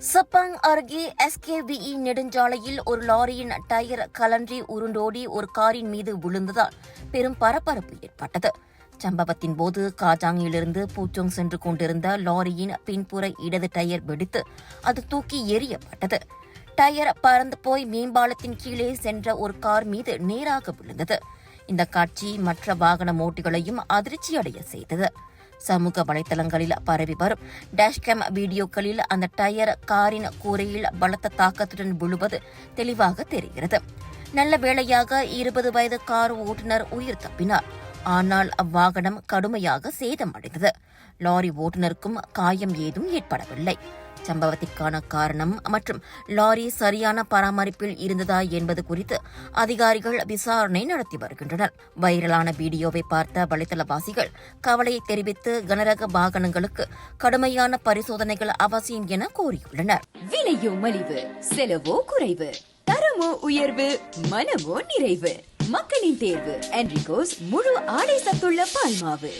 சப்பாங் அருகே SKVE நெடுஞ்சாலையில் ஒரு லாரியின் டயர் கலன்றி உருண்டோடி ஒரு காரின் மீது விழுந்ததால் பெரும் பரபரப்பு ஏற்பட்டது. சம்பவத்தின் போது காஜாங்கிலிருந்து பூச்சோங் சென்று கொண்டிருந்த லாரியின் பின்புற இடது டயர் வெடித்து அது தூக்கி எறியப்பட்டது. டயர் பறந்து போய் மேம்பாலத்தின் கீழே சென்ற ஒரு கார் மீது நேராக விழுந்தது. இந்த காட்சி மற்ற வாகன ஓட்டிகளையும் அதிர்ச்சியடைய செய்தது. சமூக வலைதளங்களில் பரவி வரும் டேஷ்கேம் வீடியோக்களில் அந்த டயர் காரின் கூரையில் பலத்த தாக்கத்துடன் விழுவது தெளிவாக தெரிகிறது. நல்ல வேளையாக 20 வயது கார் ஓட்டுநர் உயிர் தப்பினார். ஆனால் அவ்வாகனம் கடுமையாக சேதமடைந்தது. லாரி ஓட்டுநருக்கும் காயம் ஏதும் ஏற்படவில்லை. சம்பவத்திற்கான காரணம் மற்றும் லாரி சரியான பராமரிப்பில் இருந்ததா என்பது குறித்து அதிகாரிகள் விசாரணை நடத்தி வருகின்றனர். வைரலான வீடியோவை பார்த்த வலைதளவாசிகள் கவலையை தெரிவித்து கனரக வாகனங்களுக்கு கடுமையான பரிசோதனைகள் அவசியம் என கோரியுள்ளனர். விலையோ மலிவு, செலவோ குறைவு, தரமோ உயர்வு, மனமோ நிறைவு. மக்களின் தேர்வு என்ரிகோஸ் முழு ஆடை சத்துள்ள பால்மாவு.